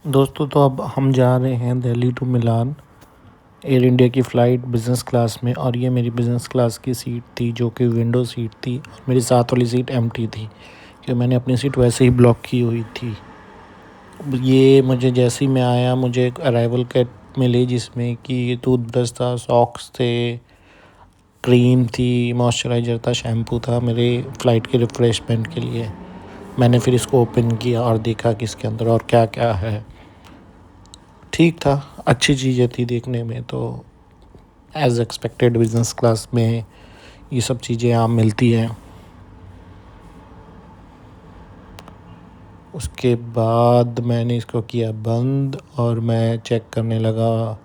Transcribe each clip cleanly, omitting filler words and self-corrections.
दोस्तों, तो अब हम जा रहे हैं Delhi to Milan air India की फ़्लाइट बिज़नेस क्लास में। और ये मेरी बिज़नेस क्लास की सीट थी जो कि विंडो सीट थी। और मेरी साथ वाली सीट एम्प्टी थी क्योंकि मैंने अपनी सीट वैसे ही ब्लॉक की हुई थी। ये मुझे जैसे ही मैं आया, मुझे एक अराइवल किट मिली जिसमें कि टूथब्रश था, सॉक्स थे, क्रीम थी, मॉइस्चराइज़र था, शैम्पू था मेरे फ़्लाइट के रिफ़्रेशमेंट के लिए। मैंने फिर इसको ओपन किया और देखा कि इसके अंदर और क्या क्या है। ठीक था, अच्छी चीज़ें थी देखने में। तो एज़ एक्सपेक्टेड बिज़नेस क्लास में ये सब चीज़ें आम मिलती हैं। उसके बाद मैंने इसको किया बंद और मैं चेक करने लगा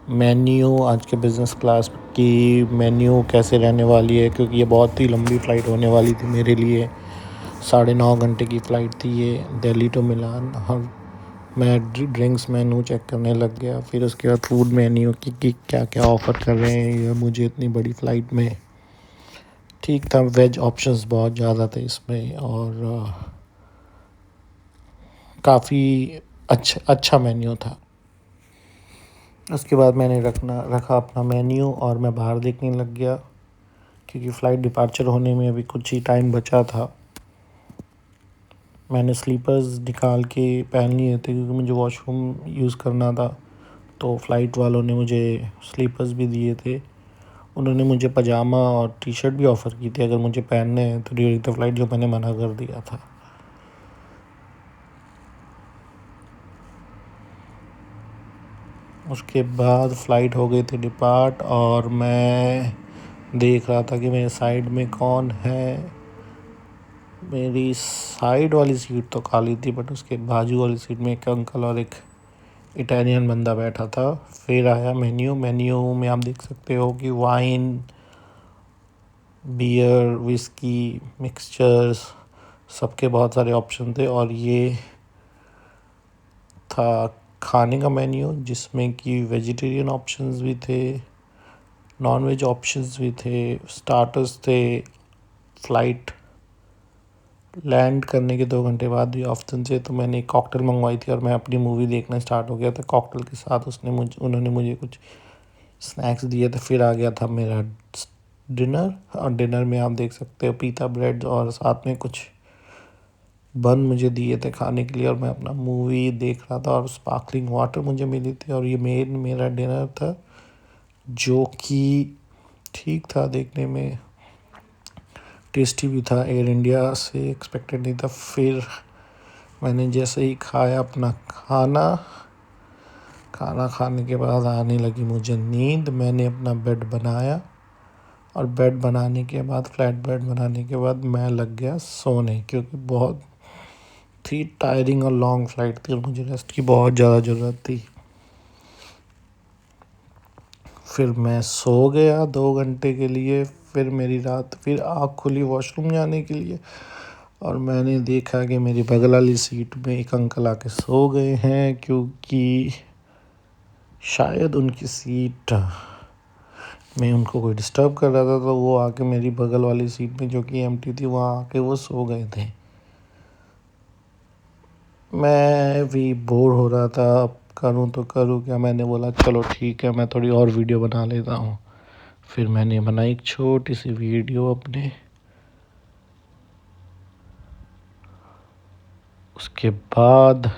मेन्यू, आज के बिज़नेस क्लास की मेन्यू कैसे रहने वाली है, क्योंकि ये बहुत ही लंबी फ़्लाइट होने वाली थी मेरे लिए। 9.5 घंटे की फ़्लाइट थी ये, दिल्ली टू मिलान। और मैं ड्रिंक्स मेन्यू चेक करने लग गया। फिर उसके बाद फूड मेन्यू कि क्या क्या ऑफ़र कर रहे हैं ये मुझे इतनी बड़ी फ़्लाइट में। ठीक था, वेज ऑप्शंस बहुत ज़्यादा थे इसमें और काफ़ी अच्छा मेन्यू था। उसके बाद मैंने रखा अपना मेन्यू और मैं बाहर देखने लग गया क्योंकि फ़्लाइट डिपार्चर होने में अभी कुछ ही टाइम बचा था। मैंने स्लीपर्स निकाल के पहन लिए थे क्योंकि मुझे वॉशरूम यूज़ करना था। तो फ़्लाइट वालों ने मुझे स्लीपर्स भी दिए थे। उन्होंने मुझे पजामा और टी शर्ट भी ऑफ़र की थी अगर मुझे पहनने हैं तो ड्यूरिंग द फ़्लाइट, जो मैंने मना कर दिया था। उसके बाद फ़्लाइट हो गई थी डिपार्ट और मैं देख रहा था कि मेरे साइड में कौन है। मेरी साइड वाली सीट तो खाली थी बट उसके बाजू वाली सीट में एक अंकल और एक इटालियन बंदा बैठा था। फिर आया मेन्यू में आप देख सकते हो कि वाइन, बियर, विस्की, मिक्सचर्स, सबके बहुत सारे ऑप्शन थे। और ये था खाने का मेन्यू जिसमें कि वेजिटेरियन ऑप्शंस भी थे, नॉन वेज ऑप्शंस भी थे, स्टार्टर्स थे। फ़्लाइट लैंड करने के 2 घंटे बाद भी ऑप्शन से तो मैंने एक कॉकटेल मंगवाई थी और मैं अपनी मूवी देखना स्टार्ट हो गया था। कॉकटेल के साथ उन्होंने मुझे कुछ स्नैक्स दिए थे। फिर आ गया था मेरा डिनर। और डिनर में आप देख सकते हो पीता ब्रेड और साथ में कुछ बन मुझे दिए थे खाने के लिए और मैं अपना मूवी देख रहा था। और स्पार्कलिंग वाटर मुझे मिली थी और ये मेरा डिनर था जो कि ठीक था देखने में, टेस्टी भी था। एयर इंडिया से एक्सपेक्टेड नहीं था। फिर मैंने जैसे ही खाया अपना खाना खाने के बाद आने लगी मुझे नींद। मैंने अपना बेड बनाया और फ्लैट बेड बनाने के बाद मैं लग गया सोने, क्योंकि बहुत थी टायरिंग और लॉन्ग फ्लाइट थी और मुझे रेस्ट की बहुत ज़्यादा ज़रूरत थी। फिर मैं सो गया 2 घंटे के लिए। फिर मेरी रात फिर आँख खुली वॉशरूम जाने के लिए और मैंने देखा कि मेरी बगल वाली सीट में एक अंकल आके सो गए हैं, क्योंकि शायद उनकी सीट में उनको कोई डिस्टर्ब कर रहा था। तो वो आके मेरी बगल वाली सीट में जो कि एम्प्टी थी वहाँ आके वो सो गए थे। मैं भी बोर हो रहा था, अब करूँ तो करूँ क्या। मैंने बोला चलो ठीक है, मैं थोड़ी और वीडियो बना लेता हूँ। फिर मैंने बनाई एक छोटी सी वीडियो अपने। उसके बाद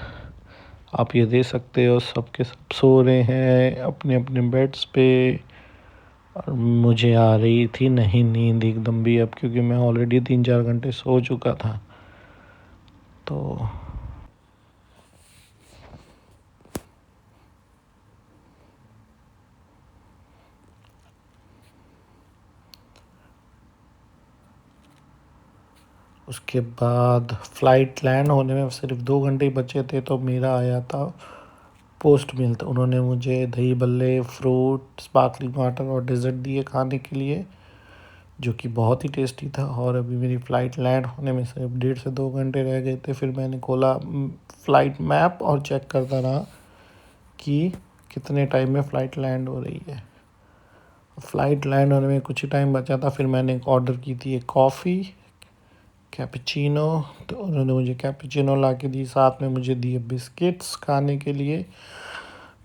आप ये देख सकते हो सबके सब सो रहे हैं अपने अपने बेड्स पे और मुझे आ रही थी नहीं नींद एकदम भी अब, क्योंकि मैं ऑलरेडी 3-4 घंटे सो चुका था। तो उसके बाद फ़्लाइट लैंड होने में सिर्फ 2 घंटे ही बचे थे तो मेरा आया था पोस्ट मील। तो उन्होंने मुझे दही बल्ले, फ्रूट, स्पार्कलिंग वाटर और डेज़र्ट दिए खाने के लिए, जो कि बहुत ही टेस्टी था। और अभी मेरी फ़्लाइट लैंड होने में सिर्फ 1.5 से 2 घंटे रह गए थे। फिर मैंने खोला फ़्लाइट मैप और चेक करता रहा कि कितने टाइम में फ़्लाइट लैंड हो रही है। फ़्लाइट लैंड होने में कुछ ही टाइम बचा था। फिर मैंने एक ऑर्डर की थी एक कॉफ़ी, कैपुचिनो। तो उन्होंने मुझे कैपुचिनो ला के दी, साथ में मुझे दिए बिस्किट्स खाने के लिए।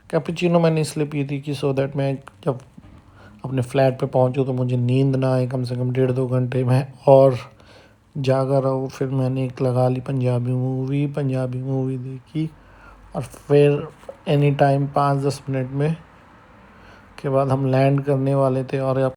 कैपुचिनो मैंने इसलिए पी थी कि सो दैट मैं जब अपने फ्लैट पे पहुंचूँ तो मुझे नींद ना आए, कम से कम 1.5-2 घंटे में और जागा रहूँ। फिर मैंने एक लगा ली पंजाबी मूवी देखी, और फिर एनी टाइम 5-10 मिनट में के बाद हम लैंड करने वाले थे और